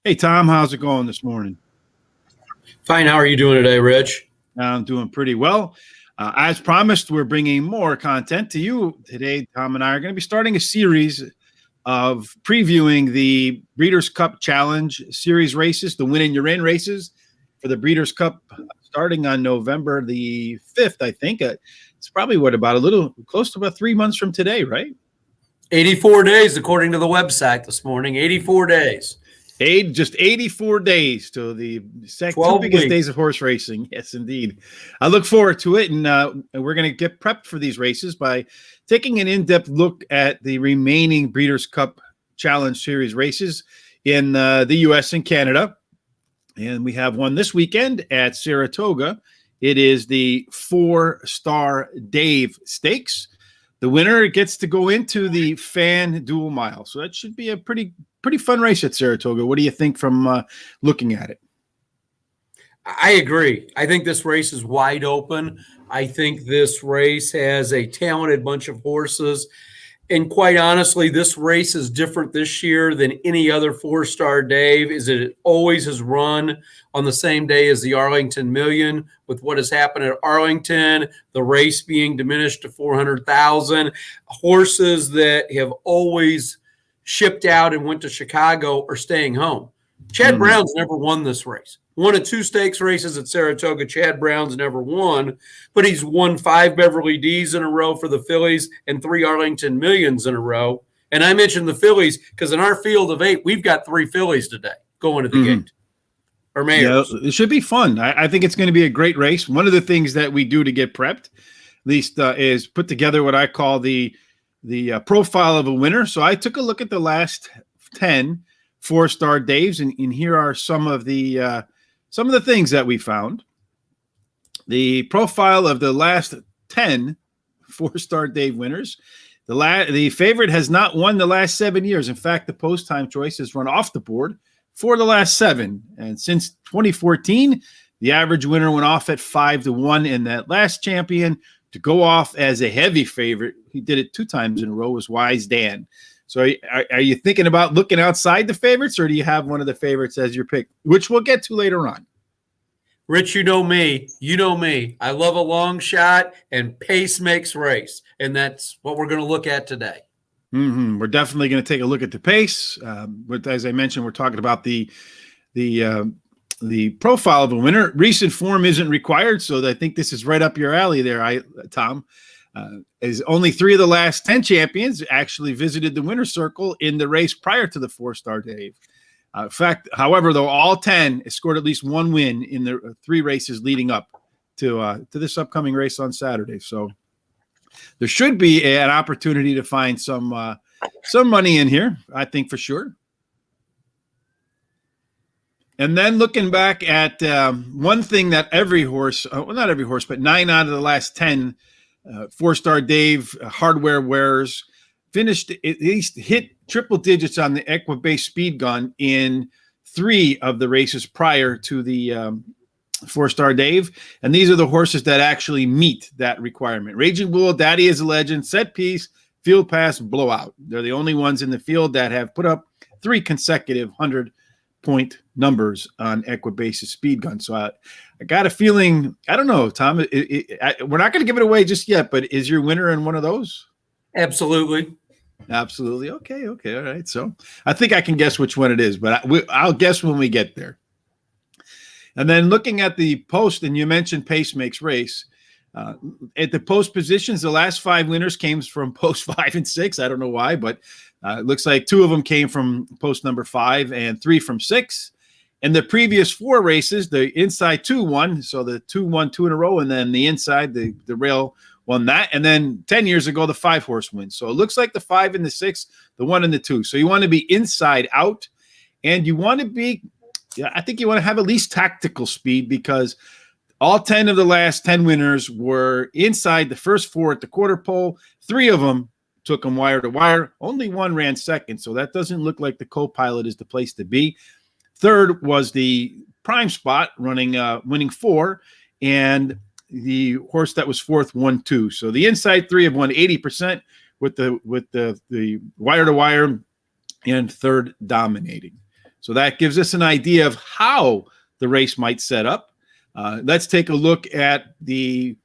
Hey, Tom, how's it going this morning? Fine. How are you doing today, Rich? I'm doing pretty well. As promised, we're bringing more content to you today. Tom and I are going to be starting a series of previewing the Breeders' Cup Challenge Series races, the Win and You're In races for the Breeders' Cup starting on November the 5th, I think. It's probably about a little close to about 3 months from today, right? 84 days, according to the website this morning. 84 days. Just 84 days to the two 12 biggest weeks. days of horse racing. Yes, indeed. I look forward to it, and we're going to get prepped for these races by taking an in-depth look at the remaining Breeders' Cup Challenge Series races in the U.S. and Canada. And we have one this weekend at Saratoga. It is the Fourstardave Stakes. The winner gets to go into the Fan Dual Mile. So that should be a pretty fun race at Saratoga. What do you think from looking at it? I agree. I think this race is wide open. I think this race has a talented bunch of horses. And quite honestly, this race is different this year than any other Fourstardave. It always has run on the same day as the Arlington Million. With what has happened at Arlington, the race being diminished to 400,000, horses that have always shipped out and went to Chicago are staying home. Chad Brown's never won this race. One of 2 stakes races at Saratoga. Chad Brown's never won, but he's won 5 Beverly D's in a row for the fillies and 3 Arlington Millions in a row. And I mentioned the fillies because in our field of 8, we've got 3 fillies today going to the gate. Or mares. Yeah, it should be fun. I think it's going to be a great race. One of the things that we do to get prepped, at least, is put together what I call the profile of a winner. So I took a look at the last 10 Fourstardave, and here are some of the things that we found. The profile of the last 10 Fourstardave winners. The favorite has not won the last 7 years. In fact, the post-time choice has run off the board for the last 7. And since 2014, the average winner went off at 5-1, and that last champion to go off as a heavy favorite, he did it 2 times in a row, was Wise Dan. So are you thinking about looking outside the favorites, or do you have one of the favorites as your pick, which we'll get to later on? Rich, you know me. You know me. I love a long shot, and pace makes race. And that's what we're going to look at today. We're definitely going to take a look at the pace. But as I mentioned, we're talking about the profile of a winner. Recent form isn't required, so I think this is right up your alley there, Tom. Is only 3 of the last 10 champions actually visited the winner's circle in the race prior to the Fourstardave. In fact, however, though, all 10 scored at least 1 win in the 3 races leading up to this upcoming race on Saturday. So there should be an opportunity to find some money in here, I think, for sure. And then looking back at one thing that every horse, well, not every horse, but 9 out of the last 10 Fourstardave hardware wearers finished, at least hit triple digits on the Equibase speed gun in 3 of the races prior to the Fourstardave. And these are the horses that actually meet that requirement. Raging Bull, Daddy is a Legend, Set Piece, Field Pass, Blowout. They're the only ones in the field that have put up 3 consecutive 100-point numbers on Equibase's speed gun. So I got a feeling, I don't know, Tom, we're not going to give it away just yet, but is your winner in one of those? Absolutely. Absolutely. Okay. All right. So I think I can guess which one it is, but I'll guess when we get there. And then looking at the post, and you mentioned pace makes race. At the post positions, the last 5 winners came from post 5 and 6. I don't know why, but it looks like 2 of them came from post number 5 and 3 from 6. In the previous 4 races, the inside 2 won. So the 2 won 2 in a row, and then the inside, the rail won that. And then 10 years ago, the 5-horse wins. So it looks like the 5 and the 6, the 1 and the 2. So you want to be inside out, and you want to be, I think you want to have at least tactical speed, because all 10 of the last 10 winners were inside the first 4 at the quarter pole. 3 of them took them wire to wire. Only 1 ran second. So that doesn't look like the co-pilot is the place to be. Third was the prime spot winning 4. And the horse that was 4th won 2. So the inside 3 have won 80% with the wire to wire, and 3rd dominating. So that gives us an idea of how the race might set up. Let's take a look at the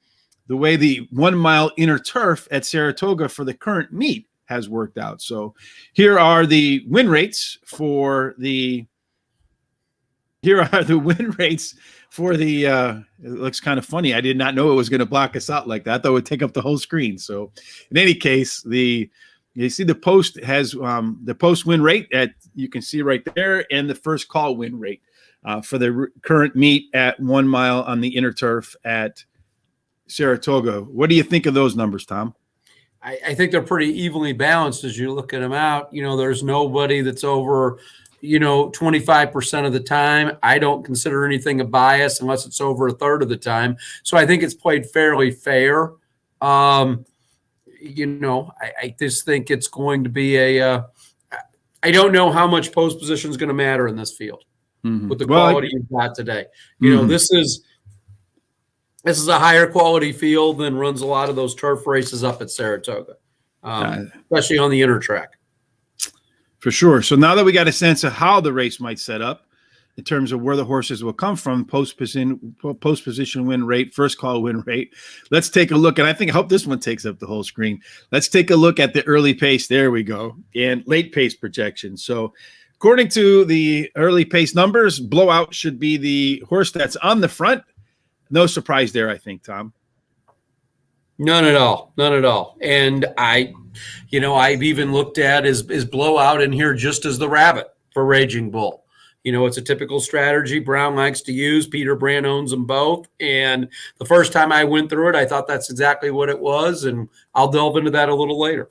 way the 1 mile inner turf at Saratoga for the current meet has worked out. So here are the win rates for the it looks kind of funny. I did not know it was going to block us out like that. I thought it would take up the whole screen. So in any case, you see the post has the post win rate you can see right there, and the first call win rate for the current meet at 1 mile on the inner turf at Saratoga. What do you think of those numbers, Tom? I think they're pretty evenly balanced as you look at them out. There's nobody that's over 25% of the time. I don't consider anything a bias unless it's over a third of the time. So I think it's played fairly fair. I just think it's going to be I don't know how much post position is going to matter in this field with the quality you've got today. This is a higher quality field than runs a lot of those turf races up at Saratoga, especially on the inner track. For sure. So now that we got a sense of how the race might set up in terms of where the horses will come from, post position win rate, first call win rate, let's take a look. And I hope this one takes up the whole screen. Let's take a look at the early pace. There we go. And late pace projection. So according to the early pace numbers, Blowout should be the horse that's on the front. No surprise there, I think, Tom. None at all. None at all. And I've even looked at is Blowout in here just as the rabbit for Raging Bull. It's a typical strategy Brown likes to use. Peter Brand owns them both. And the first time I went through it, I thought that's exactly what it was. And I'll delve into that a little later.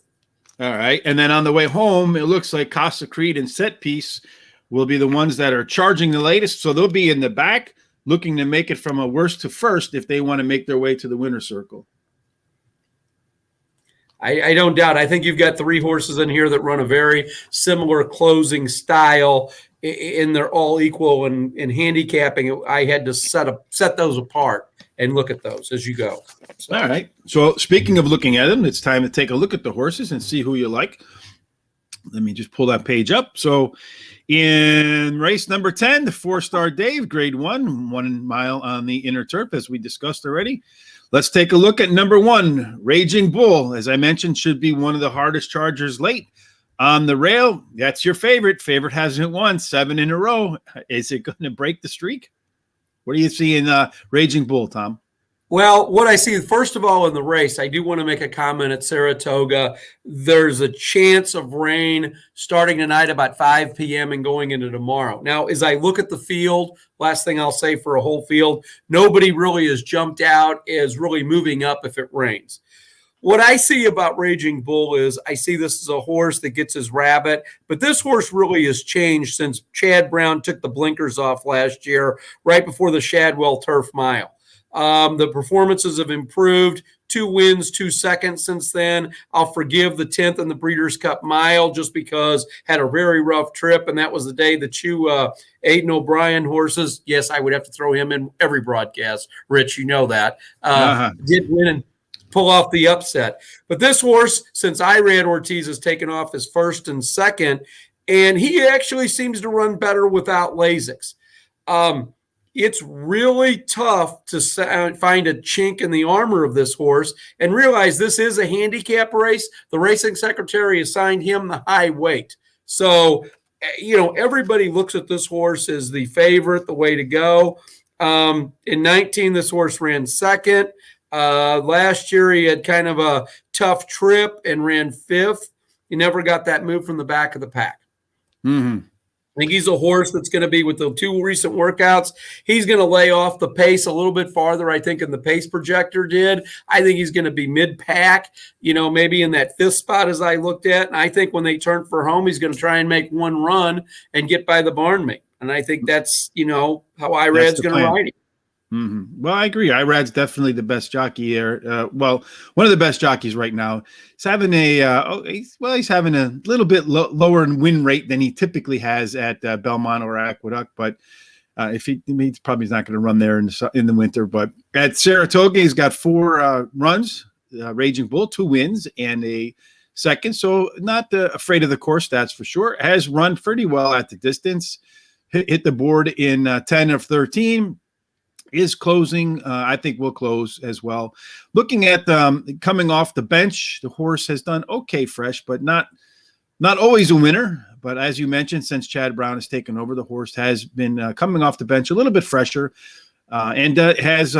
All right. And then on the way home, it looks like Casa Creed and Set Piece will be the ones that are charging the latest. So they'll be in the back looking to make it from a worst to first if they want to make their way to the winner's circle. I don't doubt. I think you've got 3 horses in here that run a very similar closing style, and they're all equal. And in handicapping, I had to set those apart and look at those as you go. So. All right. So speaking of looking at them, it's time to take a look at the horses and see who you like. Let me just pull that page up. So in race number 10, the 4-Stardave, grade 1, 1 mile on the inner turf, as we discussed already. Let's take a look at number 1, Raging Bull. As I mentioned, should be one of the hardest chargers late on the rail. That's your favorite. Favorite hasn't won 7 in a row. Is it going to break the streak? What do you see in Raging Bull, Tom? Well, what I see, first of all, in the race, I do want to make a comment at Saratoga. There's a chance of rain starting tonight about 5 p.m. and going into tomorrow. Now, as I look at the field, last thing I'll say for a whole field, nobody really has jumped out as really moving up if it rains. What I see about Raging Bull is I see this as a horse that gets his rabbit, but this horse really has changed since Chad Brown took the blinkers off last year, right before the Shadwell Turf Mile. The performances have improved. 2 wins, 2 seconds since then. I'll forgive the 10th in the Breeders' Cup Mile just because had a very rough trip, and that was the day the 2 Aidan O'Brien horses. Yes, I would have to throw him in every broadcast. Rich, you know that. Did win and pull off the upset. But this horse, since Irad Ortiz has taken off his first and second, and he actually seems to run better without Lasix. It's really tough to find a chink in the armor of this horse and realize this is a handicap race. The racing secretary assigned him the high weight. So, everybody looks at this horse as the favorite, the way to go. In 19, this horse ran second. Last year, he had kind of a tough trip and ran 5th. He never got that move from the back of the pack. Mm-hmm. I think he's a horse that's going to be, with the 2 recent workouts, he's going to lay off the pace a little bit farther, I think, than the pace projector did. I think he's going to be mid-pack, maybe in that 5th spot as I looked at. And I think when they turn for home, he's going to try and make 1 run and get by the barn mate. And I think that's, how Irad's going to ride him. Mm-hmm. Well, I agree. Irad's definitely the best jockey here. One of the best jockeys right now. He's having he's having a little bit lower in win rate than he typically has at Belmont or Aqueduct. But if he's probably not going to run there in the winter. But at Saratoga, he's got 4 runs. Raging Bull, 2 wins, and a second. So not afraid of the course, that's for sure. Has run pretty well at the distance. Hit the board in 10 of 13. Is closing. I think will close as well. Looking at coming off the bench, the horse has done okay fresh, but not always a winner. But as you mentioned, since Chad Brown has taken over, the horse has been coming off the bench a little bit fresher, and has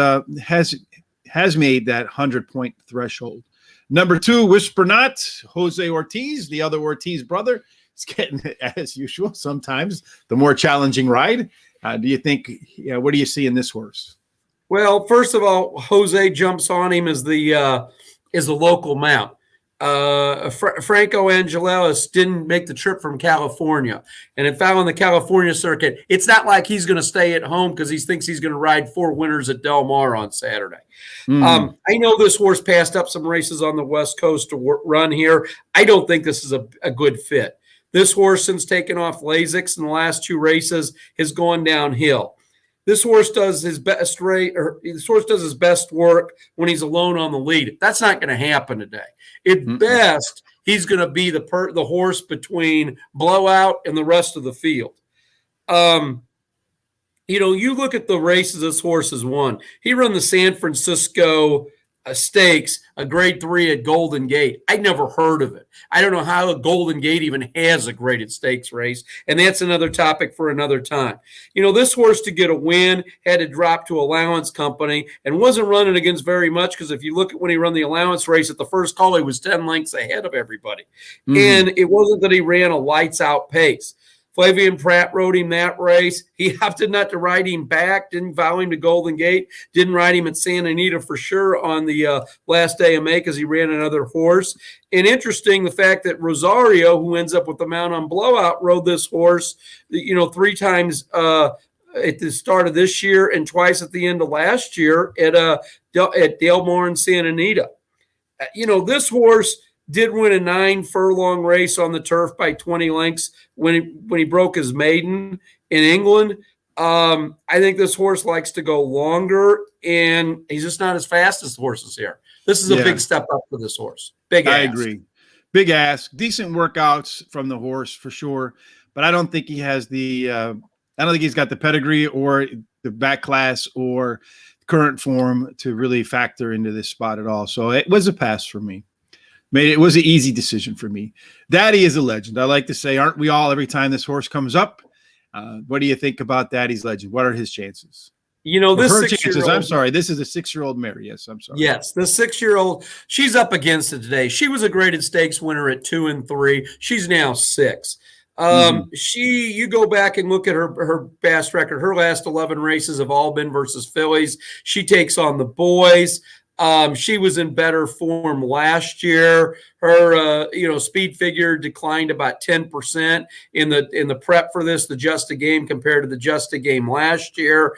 made that 100-point threshold. Number 2, Whisper Not, Jose Ortiz, the other Ortiz brother. It's getting, as usual, sometimes the more challenging ride. Do you think? What do you see in this horse? Well, first of all, Jose jumps on him as the local mount. Franco Angelis didn't make the trip from California, and it found on the California circuit. It's not like he's going to stay at home because he thinks he's going to ride 4 winners at Del Mar on Saturday. I know this horse passed up some races on the West Coast to run here. I don't think this is a good fit. This horse, since taking off Lasix in the last 2 races, has gone downhill. This horse does his best work when he's alone on the lead. That's not going to happen today. At best, he's going to be the horse between Blowout and the rest of the field. You look at the races this horse has won. He ran the San Francisco Stakes, a grade 3 at Golden Gate. I'd never heard of it. I don't know how a Golden Gate even has a graded stakes race, and that's another topic for another time. This horse, to get a win, had to drop to Allowance Company and wasn't running against very much, because if you look at when he ran the Allowance race at the first call, he was 10 lengths ahead of everybody. And it wasn't that he ran a lights-out pace. Flavian Pratt rode him that race. He opted not to ride him back, didn't vow him to Golden Gate, didn't ride him at Santa Anita for sure on the last day of May because he ran another horse. And interesting, the fact that Rosario, who ends up with the mount on Blowout, rode this horse, 3 times at the start of this year and twice at the end of last year at Del Mar and Santa Anita. This horse did win a 9-furlong race on the turf by 20 lengths when he broke his maiden in England. I think this horse likes to go longer, and he's just not as fast as the horses here. This is a big step up for this horse. Big ask. I agree. Big ask. Decent workouts from the horse for sure, but I don't think he has I don't think he's got the pedigree or the back class or current form to really factor into this spot at all. So it was a pass for me. It was an easy decision for me. Daddy is a legend. I like to say, aren't we all, every time this horse comes up? What do you think about Daddy's legend? What are his chances? This her chances. I'm sorry. This is a 6-year-old mare. Yes, I'm sorry. Yes, the 6-year-old. She's up against it today. She was a graded stakes winner at 2 and 3. She's now 6. You go back and look at her past record. Her last 11 races have all been versus fillies. She takes on the boys. She was in better form last year. Her, speed figure declined about 10% in the prep for this, the Just a Game compared to the Just a Game last year.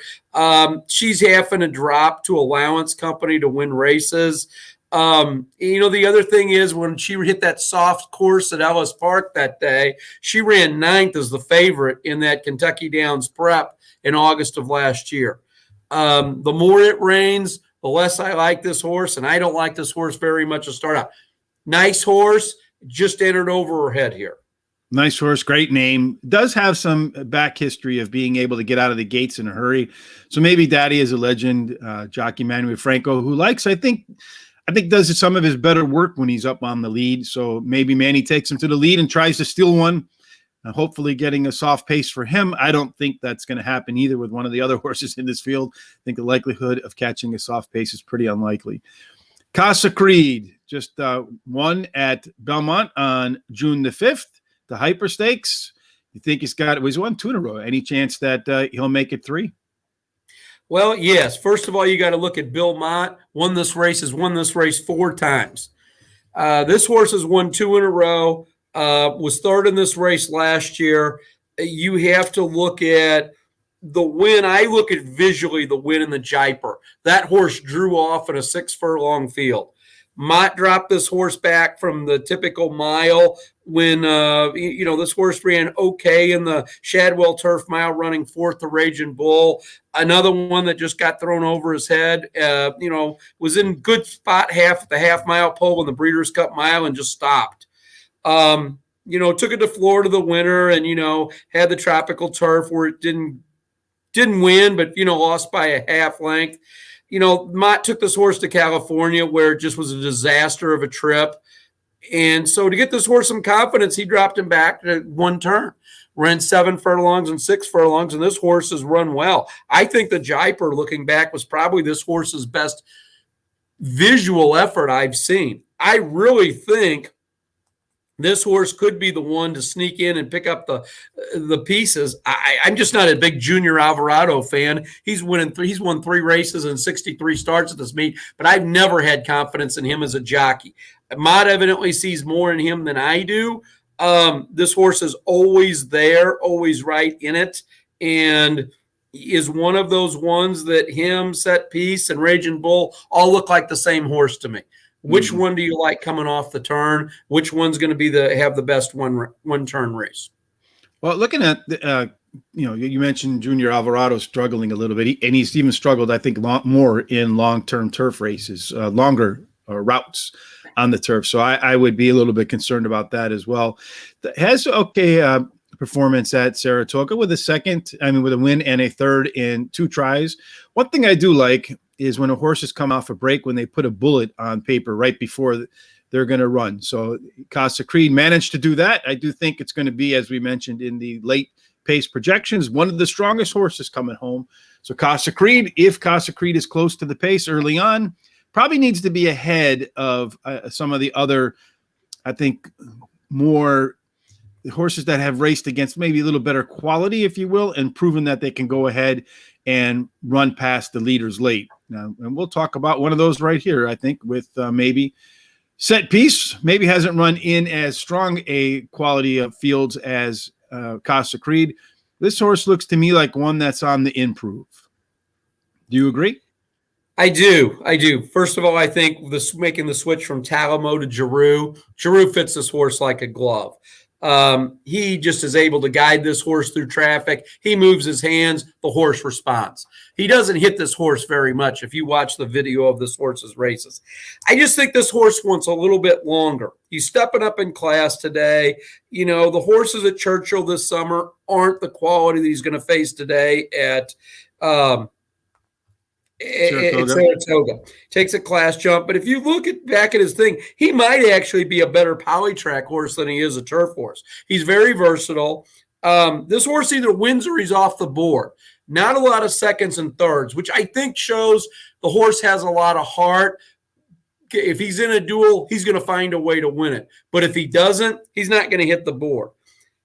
She's having to drop to Allowance Company to win races. The other thing is when she hit that soft course at Ellis Park that day, she ran 9th as the favorite in that Kentucky Downs prep in August of last year. The more it rains, the less I like this horse, and I don't like this horse very much to start out. Nice horse, just entered over her head here. Nice horse, great name. Does have some back history of being able to get out of the gates in a hurry. So maybe Daddy is a legend. Jockey Manuel Franco, who likes, I think does some of his better work when he's up on the lead. So maybe Manny takes him to the lead and tries to steal one. Hopefully getting a soft pace for him. I don't think that's going to happen either with one of the other horses in this field. I think the likelihood of catching a soft pace is pretty unlikely. Casa Creed just won at Belmont on June the 5th, the Hyper Stakes. You think he's won 2 in a row. Any chance that he'll make it 3? Well, yes. First of all, you got to look at Bill Mott. Has won this race 4 times. This horse has won 2 in a row. Was third in this race last year. You have to look at the win. I look at visually the win in the Jaipur. That horse drew off in a 6-furlong field. Mott dropped this horse back from the typical mile when, this horse ran okay in the Shadwell Turf Mile, running 4th to Raging Bull. Another one that just got thrown over his head, was in good spot at the half-mile pole in the Breeders' Cup Mile and just stopped. Took it to Florida the winter and, had the tropical turf where it didn't win, but, lost by a half length. Mott took this horse to California where it just was a disaster of a trip. And so to get this horse some confidence, he dropped him back to 1 turn, ran 7 furlongs and 6 furlongs, and this horse has run well. I think the Jaipur, looking back, was probably this horse's best visual effort I've seen. I really think this horse could be the one to sneak in and pick up the pieces. I'm just not a big Junior Alvarado fan. He's won 3 races and 63 starts at this meet, but I've never had confidence in him as a jockey. Mott evidently sees more in him than I do. This horse is always there, always right in it, and is one of those ones that him, Set Piece, and Raging Bull all look like the same horse to me. Which one do you like coming off the turn? Which one's going to be have the best one turn race? Well, looking at you mentioned Junior Alvarado struggling a little bit, and he's even struggled, I think, more in long-term turf races, longer routes on the turf. So I would be a little bit concerned about that as well. Has performance at Saratoga with a win and a third in 2 tries. One thing I do like is when a horse has come off a break, when they put a bullet on paper right before they're going to run. So Casa Creed managed to do that. I do think it's going to be, as we mentioned in the late pace projections, one of the strongest horses coming home. So Casa Creed, if Casa Creed is close to the pace early on, probably needs to be ahead of some of the other, I think, more horses that have raced against maybe a little better quality, if you will, and proven that they can go ahead and run past the leaders late. Now, and we'll talk about one of those right here, I think, with maybe Set Piece. Maybe hasn't run in as strong a quality of fields as Casa Creed. This horse looks to me like one that's on the improve. Do you agree? I do. First of all, I think making the switch from Talamo to Giroux fits this horse like a glove. He just is able to guide this horse through traffic. He moves his hands, the horse responds. He doesn't hit this horse very much if you watch the video of this horse's races. I just think this horse wants a little bit longer. He's stepping up in class today. The horses at Churchill this summer aren't the quality that he's going to face today at Saratoga. Takes a class jump. But if you look back at his thing, he might actually be a better polytrack horse than he is a turf horse. He's very versatile. This horse either wins or he's off the board. Not a lot of seconds and thirds, which I think shows the horse has a lot of heart. If he's in a duel, he's going to find a way to win it. But if he doesn't, he's not going to hit the board.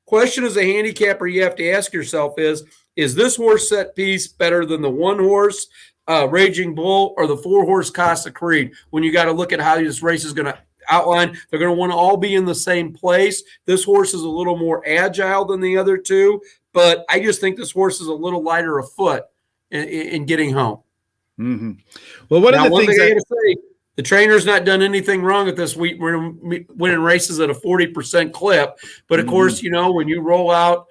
Question as a handicapper you have to ask yourself is this horse Set Piece better than the 1 horse Raging Bull or the 4 horse Casa Creed? When you got to look at how this race is going to outline, they're going to want to all be in the same place. This horse is a little more agile than the other 2, but I just think this horse is a little lighter of foot in getting home. Mm-hmm. Well, one thing I got to say, the trainer's not done anything wrong at this week. We're winning races at a 40% clip, but of course, when you roll out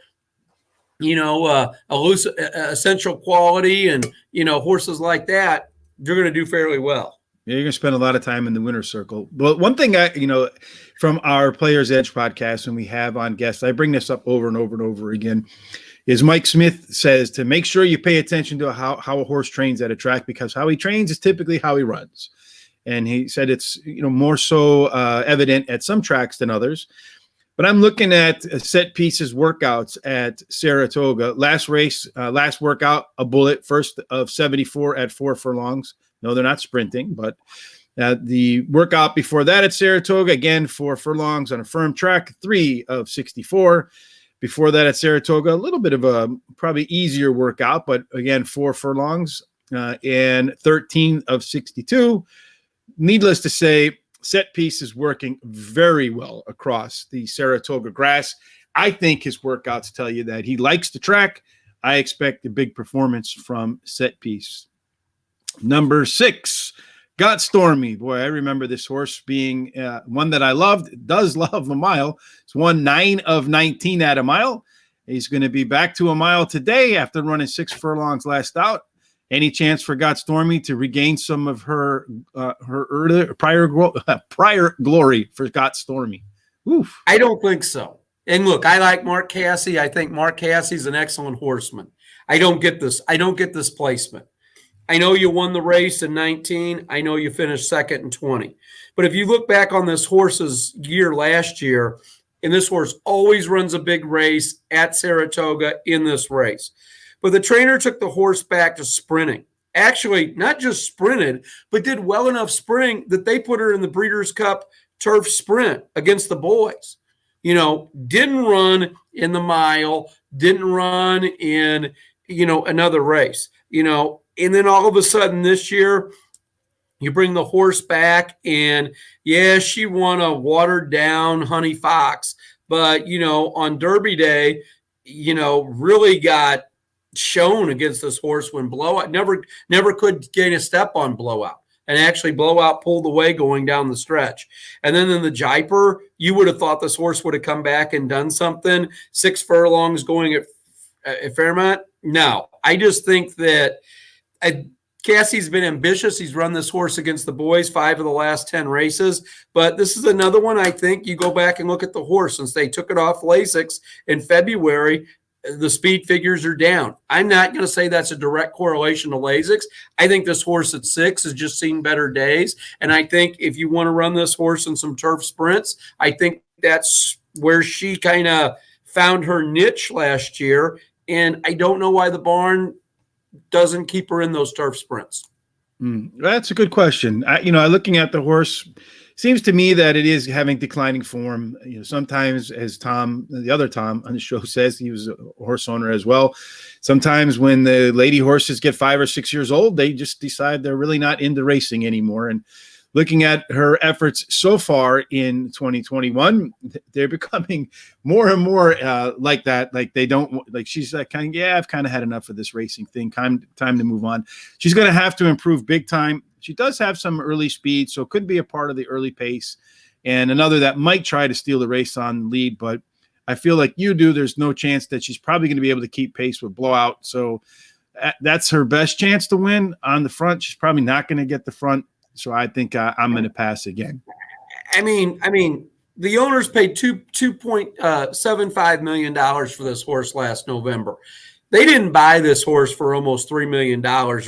essential quality and, horses like that, you're going to do fairly well. Yeah, you're going to spend a lot of time in the winner's circle. But one thing from our Players Edge podcast, when we have on guests, I bring this up over and over and over again, is Mike Smith says to make sure you pay attention to how a horse trains at a track, because how he trains is typically how he runs. And he said it's, more so evident at some tracks than others. But I'm looking at Set Piece's workouts at Saratoga. Last workout, a bullet, first of 74 at 4 furlongs. No, they're not sprinting, but the workout before that at Saratoga, again, 4 furlongs on a firm track, 3 of 64. Before that at Saratoga, a little bit of a probably easier workout, but again, 4 furlongs and 13 of 62. Needless to say, Set Piece is working very well across the Saratoga grass. I think his workouts tell you that he likes the track. I expect a big performance from Set Piece. Number 6, Got Stormy. Boy, I remember this horse being one that I loved. Does love a mile. It's won 9 of 19 at a mile. He's going to be back to a mile today after running 6 furlongs last out. Any chance for Got Stormy to regain some of her prior glory for Got Stormy? Oof. I don't think so. And look, I like Mark Casse. I think Mark Casse's an excellent horseman. I don't get this. I don't get this placement. I know you won the race in 19. I know you finished second in 20. But if you look back on this horse's year last year, and this horse always runs a big race at Saratoga in this race. But the trainer took the horse back to sprinting. Actually, not just sprinted, but did well enough sprinting that they put her in the Breeders' Cup turf sprint against the boys. Didn't run in the mile, didn't run in, another race, and then all of a sudden this year, you bring the horse back and yeah, she won a watered down Honey Fox, but, on Derby Day, really got shown against this horse when Blowout never could gain a step on Blowout. And actually Blowout pulled away going down the stretch. And then in the Jaipur, you would have thought this horse would have come back and done something. 6 furlongs going at Fairmont. No, I just think that Cassie's been ambitious. He's run this horse against the boys 5 of the last 10 races. But this is another one, I think, you go back and look at the horse. Since they took it off Lasix in February, the speed figures are down. I'm not going to say that's a direct correlation to Lasix. I think this horse at 6 has just seen better days. And I think if you want to run this horse in some turf sprints, I think that's where she kind of found her niche last year. And I don't know why the barn doesn't keep her in those turf sprints. That's a good question. Looking at the horse, seems to me that it is having declining form. Sometimes, as the other Tom on the show says, he was a horse owner as well. Sometimes when the lady horses get 5 or 6 years old, they just decide they're really not into racing anymore. And looking at her efforts so far in 2021, they're becoming more and more like that. Like they don't like. She's like, I've kind of had enough of this racing thing. Time to move on. She's going to have to improve big time. She does have some early speed, so it could be a part of the early pace. And another that might try to steal the race on lead, but I feel like you do. There's no chance that she's probably going to be able to keep pace with Blowout. So that's her best chance to win on the front. She's probably not going to get the front. So I think I'm going to pass again. I mean, the owners paid $2.75 million for this horse last November. They didn't buy this horse for almost $3 million,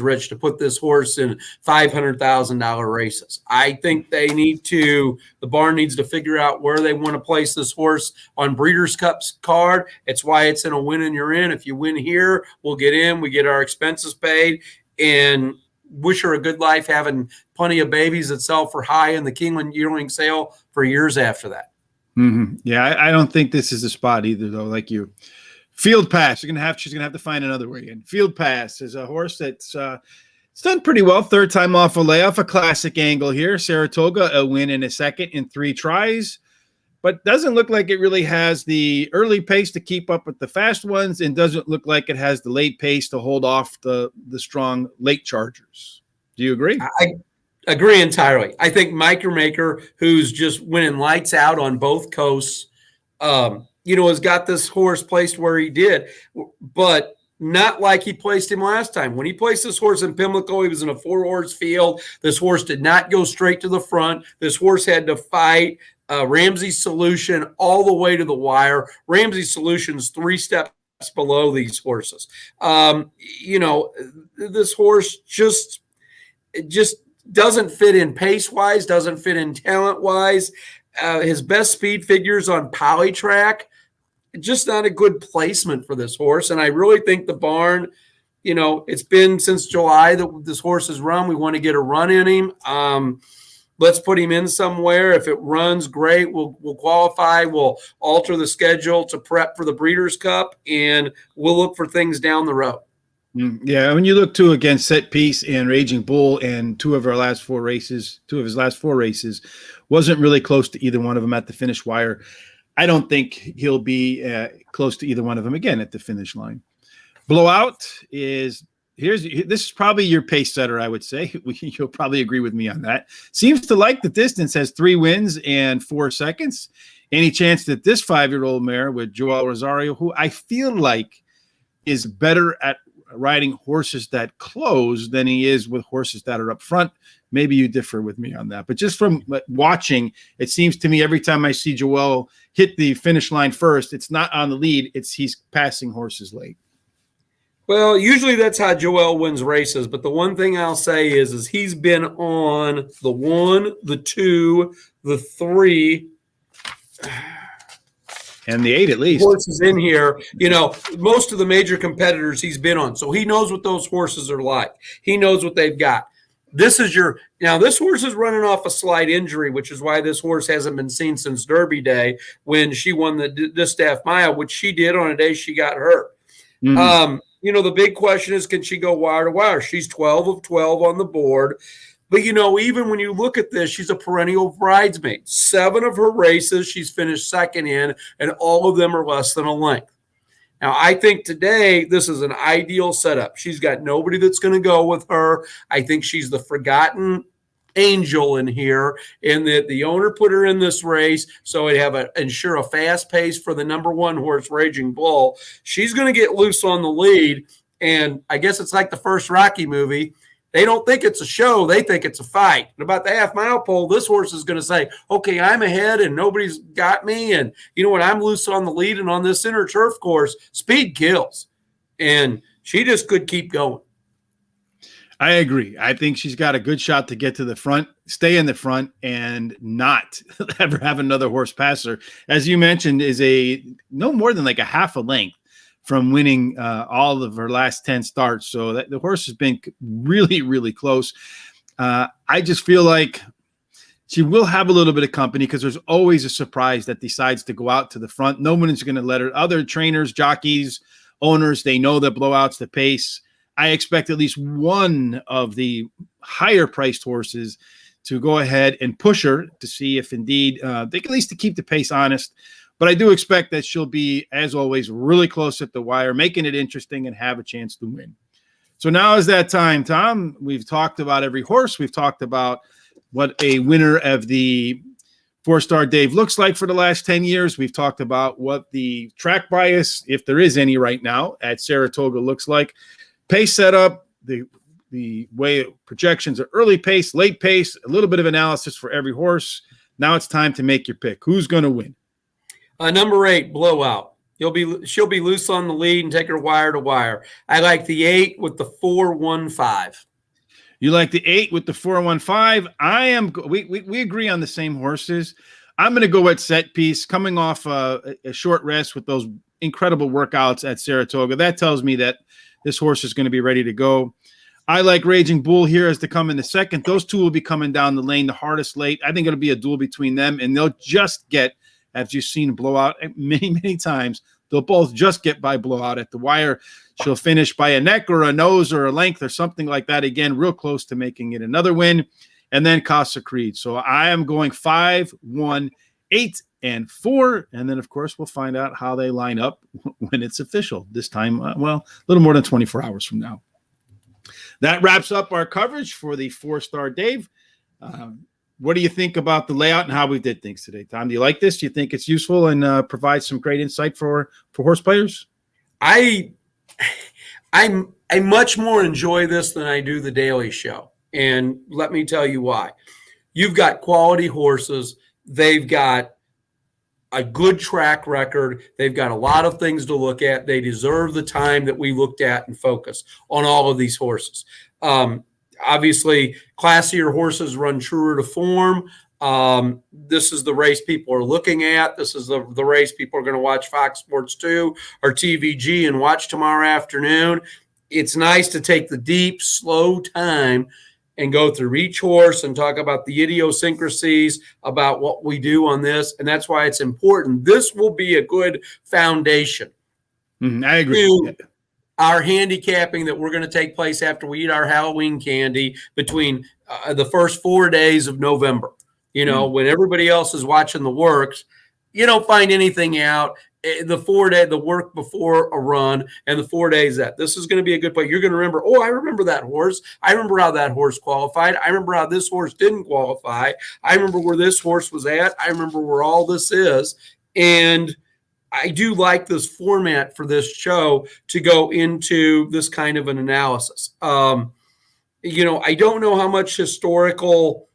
Rich, to put this horse in $500,000 races. I think the barn needs to figure out where they want to place this horse on Breeders' Cup's card. It's why it's in a win and you're in. If you win here, we'll get in. We get our expenses paid and wish her a good life, having plenty of babies that sell for high in the Keeneland yearling sale for years after that. Mm-hmm. Yeah, I don't think this is the spot either, though. Like you. Field Pass. She's gonna have to find another way in. Field Pass is a horse that's it's done pretty well. 3rd time off a layoff, a classic angle here. Saratoga, a win in a second in 3 tries, but doesn't look like it really has the early pace to keep up with the fast ones, and doesn't look like it has the late pace to hold off the strong late chargers. Do you agree? I agree entirely. I think Micromaker, who's just winning lights out on both coasts, has got this horse placed where he did, but not like he placed him last time. When he placed this horse in Pimlico, he was in a 4-horse field. This horse did not go straight to the front. This horse had to fight Ramsey's Solution all the way to the wire. Ramsey's Solution's 3 steps below these horses. This horse just doesn't fit in pace-wise, doesn't fit in talent-wise. His best speed figures on Polytrack, just not a good placement for this horse. And I really think the barn, it's been since July that this horse has run. We want to get a run in him. Let's put him in somewhere. If it runs, great. We'll qualify. We'll alter the schedule to prep for the Breeders' Cup, and we'll look for things down the road. Yeah, when you look too against Set Piece and Raging Bull, and 2 of his last 4 races, wasn't really close to either one of them at the finish wire. I don't think he'll be close to either one of them again at the finish line. Blowout this is probably your pace setter, I would say. You'll probably agree with me on that. Seems to like the distance, has 3 wins and 4 seconds. Any chance that this 5-year-old mare with Joel Rosario, who I feel like is better at riding horses that close than he is with horses that are up front. Maybe you differ with me on that, but just from watching, it seems to me every time I see Joel hit the finish line first, it's not on the lead, it's he's passing horses late. Well, usually that's how Joel wins races, but the one thing I'll say is he's been on the 1, the 2, the 3, and the 8 at least. Horses in here, most of the major competitors he's been on. So he knows what those horses are like. He knows what they've got. This horse is running off a slight injury, which is why this horse hasn't been seen since Derby Day when she won the Distaff Mile, which she did on a day she got hurt. Mm-hmm. The big question is, can she go wire to wire? She's 12 of 12 on the board. But, even when you look at this, she's a perennial bridesmaid. 7 of her races she's finished second in, and all of them are less than a length. Now, I think today this is an ideal setup. She's got nobody that's going to go with her. I think she's the forgotten angel in here, in that the owner put her in this race so it'd ensure a fast pace for the number 1 horse, Raging Bull. She's going to get loose on the lead, and I guess it's like the first Rocky movie. They don't think it's a show. They think it's a fight. And about the half-mile pole, this horse is going to say, okay, I'm ahead and nobody's got me. And you know what? I'm loose on the lead, and on this inner turf course, speed kills. And she just could keep going. I agree. I think she's got a good shot to get to the front, stay in the front, and not ever have another horse pass her. As you mentioned, is no more than like a half a length from winning all of her last 10 starts. So the horse has been really, really close. I just feel like she will have a little bit of company because there's always a surprise that decides to go out to the front. No one is going to let her. Other trainers, jockeys, owners, they know the blowouts, the pace. I expect at least one of the higher priced horses to go ahead and push her to see if indeed they can at least to keep the pace honest. But I do expect that she'll be, as always, really close at the wire, making it interesting and have a chance to win. So now is that time, Tom. We've talked about every horse. We've talked about what a winner of the Fourstardave looks like for the last 10 years. We've talked about what the track bias, if there is any right now, at Saratoga looks like. Pace setup, the way projections are early pace, late pace, a little bit of analysis for every horse. Now it's time to make your pick. Who's going to win? Number 8, Blowout. She'll be loose on the lead and take her wire to wire. I like the 8 with the 4-1-5. You like the 8 with the 4-1-5. We agree on the same horses. I'm going to go at set piece, coming off a short rest with those incredible workouts at Saratoga. That tells me that this horse is going to be ready to go. I like Raging Bull here as to come in the second. Those two will be coming down the lane the hardest late. I think it'll be a duel between them, and they'll just get, as you've seen Blowout many, many times, they'll both just get by Blowout at the wire. She'll finish by a neck or a nose or a length or something like that. Again, real close to making it another win. And then Casa Creed. So I am going 5, 1, 8, and 4. And then, of course, we'll find out how they line up when it's official this time. A little more than 24 hours from now. That wraps up our coverage for the Fourstardave. What do you think about the layout and how we did things today, Tom? Do you like this? Do you think it's useful and provides some great insight for horse players? I much more enjoy this than I do the Daily Show. And let me tell you why. You've got quality horses. They've got a good track record. They've got a lot of things to look at. They deserve the time that we looked at and focus on all of these horses. Obviously, classier horses run truer to form. This is the race people are looking at. This is the race people are going to watch Fox Sports 2 or TVG and watch tomorrow afternoon. It's nice to take the deep, slow time and go through each horse and talk about the idiosyncrasies, about what we do on this. And that's why it's important. This will be a good foundation. I agree. Our handicapping that we're going to take place after we eat our Halloween candy between the first 4 days of November. When everybody else is watching the works, you don't find anything out. The work before a run and the 4 days that. This is going to be a good play. You're going to remember, I remember that horse. I remember how that horse qualified. I remember how this horse didn't qualify. I remember where this horse was at. I remember where all this is. And I do like this format for this show to go into this kind of an analysis. I don't know how much historical,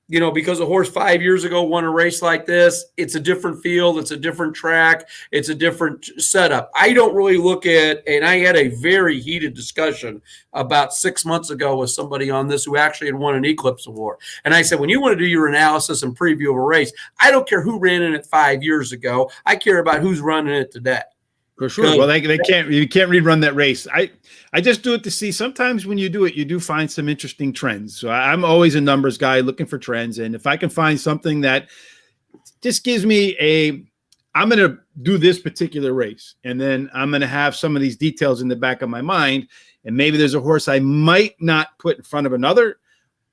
because a horse 5 years ago won a race like this, it's a different field, it's a different track, it's a different setup. I don't really look at, and I had a very heated discussion about 6 months ago with somebody on this who actually had won an Eclipse Award. And I said, when you want to do your analysis and preview of a race, I don't care who ran in it 5 years ago. I care about who's running it today. For sure. Well, you can't rerun that race. I just do it to see. Sometimes when you do it, you do find some interesting trends. So I'm always a numbers guy looking for trends. And if I can find something that just gives me I'm going to do this particular race, and then I'm going to have some of these details in the back of my mind. And maybe there's a horse I might not put in front of another.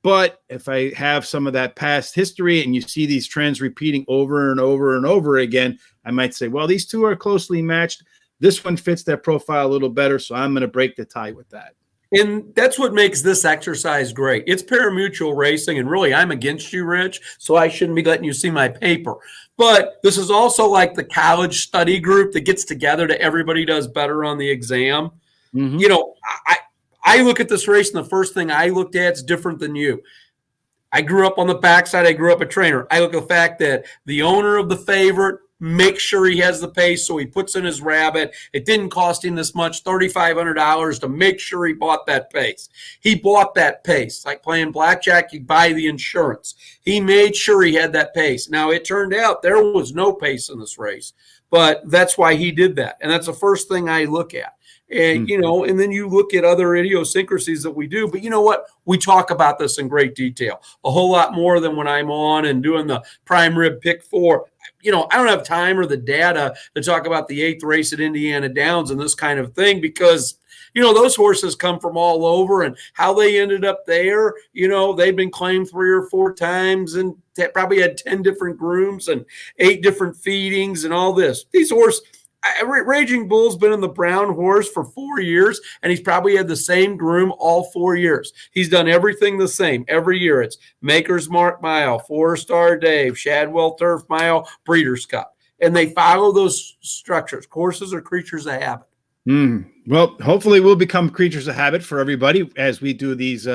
But if I have some of that past history and you see these trends repeating over and over and over again, I might say, well, these two are closely matched. This one fits that profile a little better, so I'm going to break the tie with that. And that's what makes this exercise great. It's pari-mutuel racing, and really, I'm against you, Rich, so I shouldn't be letting you see my paper. But this is also like the college study group that gets together to everybody does better on the exam. Mm-hmm. I look at this race, and the first thing I looked at is different than you. I grew up on the backside. I grew up a trainer. I look at the fact that the owner of the favorite makes sure he has the pace, so he puts in his rabbit. It didn't cost him this much, $3,500, to make sure he bought that pace. He bought that pace. Like playing blackjack, you buy the insurance. He made sure he had that pace. Now, it turned out there was no pace in this race, but that's why he did that. And that's the first thing I look at. And, and then you look at other idiosyncrasies that we do. But you know what? We talk about this in great detail, a whole lot more than when I'm on and doing the prime rib pick 4. I don't have time or the data to talk about the 8th race at Indiana Downs and this kind of thing because, those horses come from all over, and how they ended up there, they've been claimed 3 or 4 times and probably had 10 different grooms and 8 different feedings and all this. These horses, Raging Bull's been in the Brown Horse for 4 years, and he's probably had the same groom all 4 years. He's done everything the same every year. It's Maker's Mark Mile, Fourstardave, Shadwell Turf Mile, Breeders' Cup. And they follow those structures. Horses are creatures of habit. Well, hopefully we'll become creatures of habit for everybody as we do these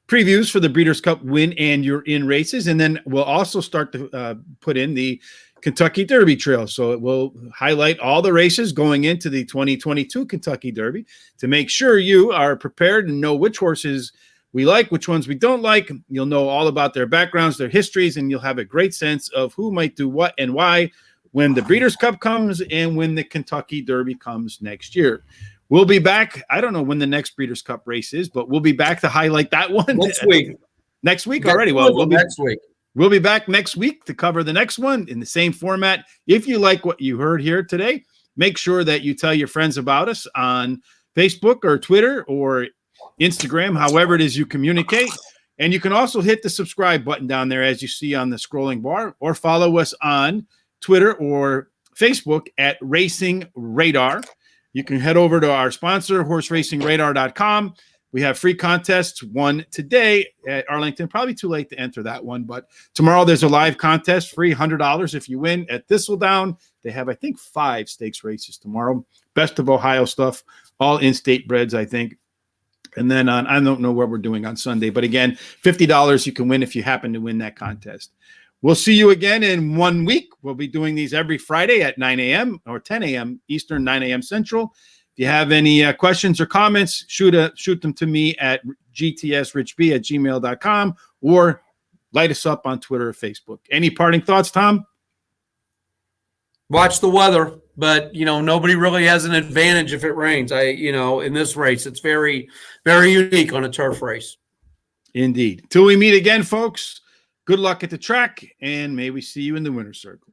previews for the Breeders' Cup Win and You're In races. And then we'll also start to put in the Kentucky Derby Trail. So it will highlight all the races going into the 2022 Kentucky Derby to make sure you are prepared and know which horses we like, which ones we don't like. You'll know all about their backgrounds, their histories, and you'll have a great sense of who might do what and why when the Breeders' Cup comes and when the Kentucky Derby comes next year. We'll be back. I don't know when the next Breeders' Cup race is, but we'll be back to highlight that one. Next week. Next week already? Well, we'll be next week. We'll be back next week to cover the next one in the same format. If you like what you heard here today, make sure that you tell your friends about us on Facebook or Twitter or Instagram, however it is you communicate. And you can also hit the subscribe button down there as you see on the scrolling bar, or follow us on Twitter or Facebook at Racing Radar. You can head over to our sponsor, horseracingradar.com. We have free contests, one today at Arlington. Probably too late to enter that one, but tomorrow there's a live contest, free $100 if you win at Thistledown. They have, I think, 5 stakes races tomorrow. Best of Ohio stuff, all in-state breds, I think. And then I don't know what we're doing on Sunday, but again, $50 you can win if you happen to win that contest. We'll see you again in 1 week. We'll be doing these every Friday at 9 a.m. or 10 a.m. Eastern, 9 a.m. Central. If you have any questions or comments, shoot them to me at gtsrichb@gmail.com or light us up on Twitter or Facebook. Any parting thoughts, Tom? Watch the weather, but nobody really has an advantage if it rains. In this race, it's very, very unique on a turf race. Indeed. Till we meet again, folks, good luck at the track, and may we see you in the winner's circle.